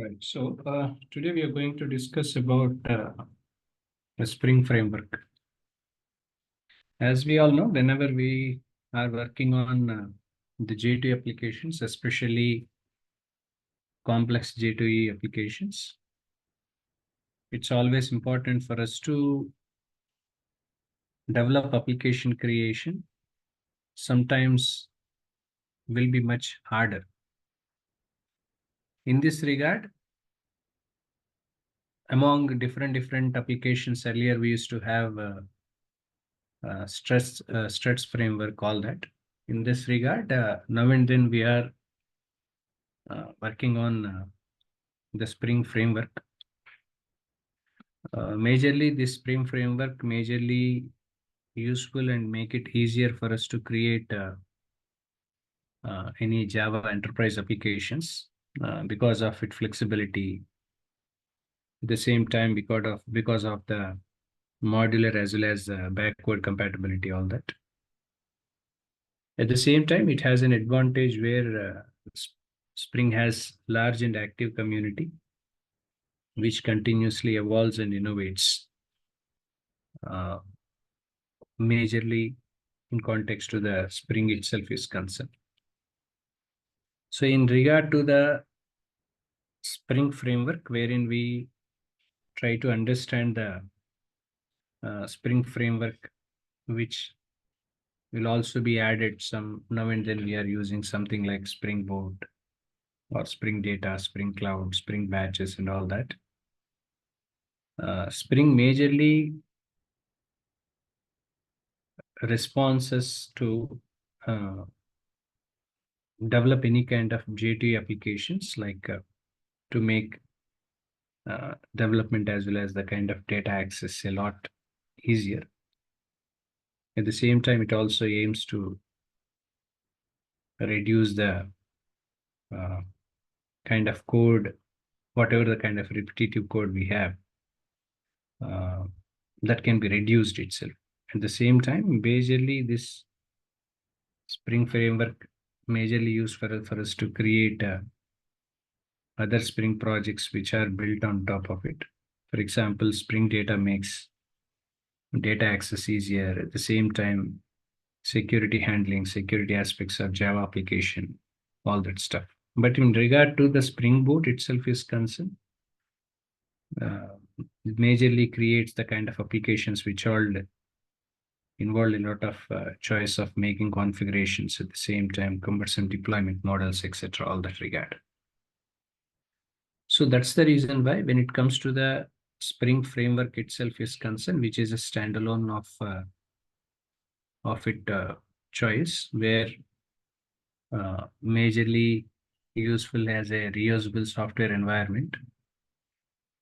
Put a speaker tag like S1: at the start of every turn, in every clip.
S1: Right. So today we are going to discuss about the Spring Framework. As we all know, whenever we are working on the J2 applications, especially complex J2E applications, it's always important for us to develop application creation. Sometimes will be much harder. In this regard, among different applications, earlier we used to have struts framework, all that. In this regard, now and then we are working on the Spring framework. Majorly, this Spring framework majorly useful and make it easier for us to create any Java enterprise applications because of its flexibility. At the same time, because of the modular as well as backward compatibility, all that. At the same time, it has an advantage where Spring has large and active community, which continuously evolves and innovates, majorly in context to the Spring itself is concerned. So in regard to the Spring framework, wherein we try to understand the Spring framework, which will also be added some now and then we are using something like Spring Boot or Spring Data, Spring Cloud, Spring Batches and all that. Spring majorly responses to develop any kind of J2E applications, like to make development as well as the kind of data access a lot easier. At the same time, it also aims to reduce the kind of code, whatever the kind of repetitive code we have, that can be reduced itself. At the same time, majorly this Spring framework majorly used for us to create other Spring projects which are built on top of it. For example, Spring Data makes data access easier. At the same time, security handling, security aspects of Java application, all that stuff. But in regard to the Spring Boot itself is concerned, it majorly creates the kind of applications which all involve a lot of choice of making configurations, at the same time cumbersome deployment models, etc. all that regard. So that's the reason why when it comes to the Spring framework itself is concerned, which is a standalone of it choice, where majorly useful as a reusable software environment,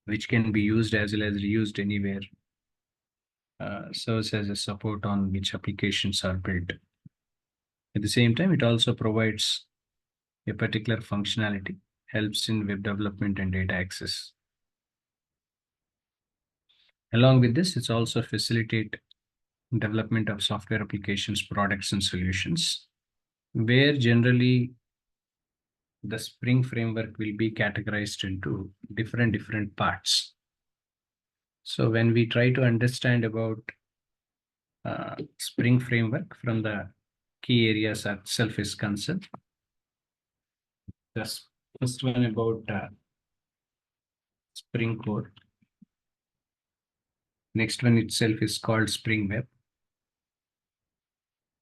S1: which can be used as well as reused anywhere, serves as a support on which applications are built. At the same time, it also provides a particular functionality, helps in web development and data access. Along with this, it's also facilitate development of software applications, products, and solutions, where generally the Spring framework will be categorized into different parts. So when we try to understand about Spring framework from the key areas itself is concerned, the first one about Spring Core. Next one itself is called Spring Web.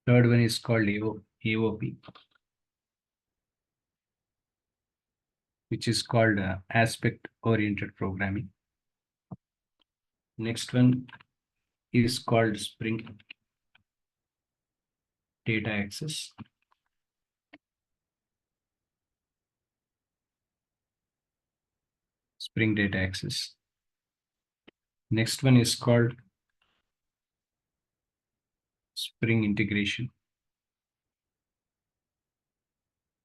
S1: Third one is called AOP, which is called aspect-oriented programming. Next one is called Spring Data Access. Spring Data Access. Next one is called Spring Integration,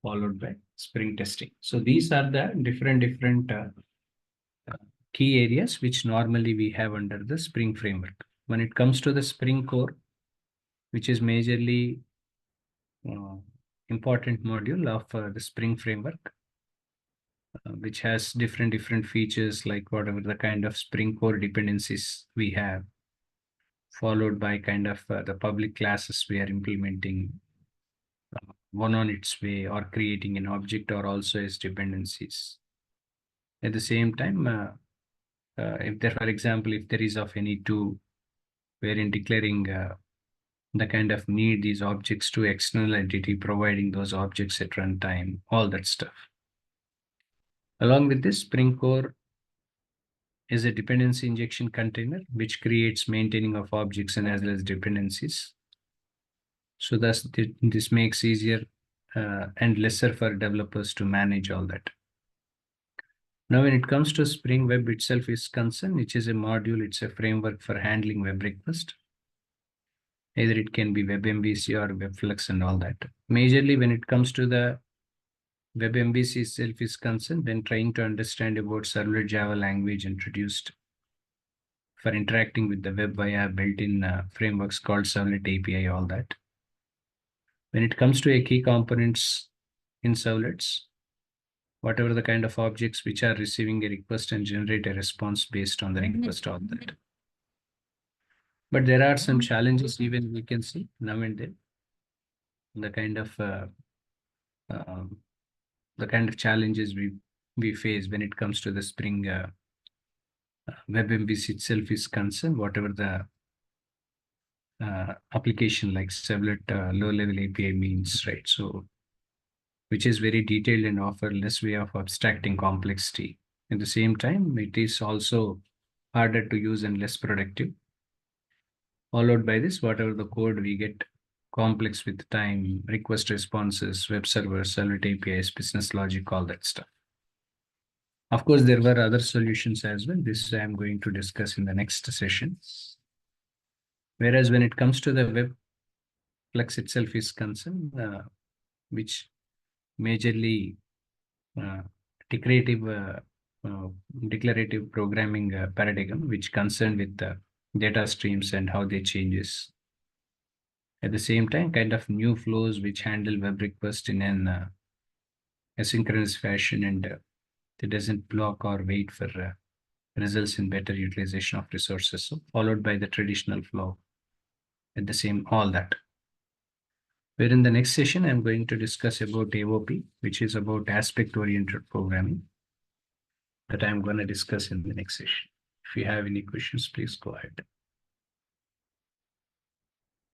S1: followed by Spring Testing. So these are the different key areas which normally we have under the Spring framework. When it comes to the Spring Core, which is majorly important module of the Spring framework, which has different features, like whatever the kind of Spring Core dependencies we have, followed by kind of the public classes we are implementing, one on its way, or creating an object, or also as dependencies. At the same time, if there, for example, if there is of any two, wherein declaring the kind of need these objects to external entity, providing those objects at runtime, all that stuff. Along with this, Spring Core is a dependency injection container, which creates maintaining of objects and as well as dependencies. So thus, this makes easier and lesser for developers to manage all that. Now, when it comes to Spring Web itself is concerned, which is a module, it's a framework for handling web request. Either it can be WebMVC or WebFlux and all that. Majorly, when it comes to the WebMVC itself is concerned, then trying to understand about servlet Java language introduced for interacting with the web via built-in frameworks called Servlet API, all that. When it comes to a key components in servlets, whatever the kind of objects which are receiving a request and generate a response based on the request, all that. But there are some challenges even we can see now and then. The kind of challenges we face when it comes to the Spring WebMVC itself is concerned, whatever the application like Servlet low-level API means, right? So, which is very detailed and offer less way of abstracting complexity. At the same time, it is also harder to use and less productive. Followed by this, whatever the code we get complex with time, request responses, web servers, Servlet APIs, business logic, all that stuff. Of course, there were other solutions as well. This I am going to discuss in the next session. Whereas when it comes to the WebFlux itself is concerned, which majorly declarative programming paradigm, which concerned with the data streams and how they changes. At the same time, kind of new flows which handle web request in an asynchronous fashion, and it doesn't block or wait for results in better utilization of resources. So followed by the traditional flow at the same, all that. Where in the next session, I'm going to discuss about AOP, which is about aspect-oriented programming, that I'm going to discuss in the next session. If you have any questions, please go ahead.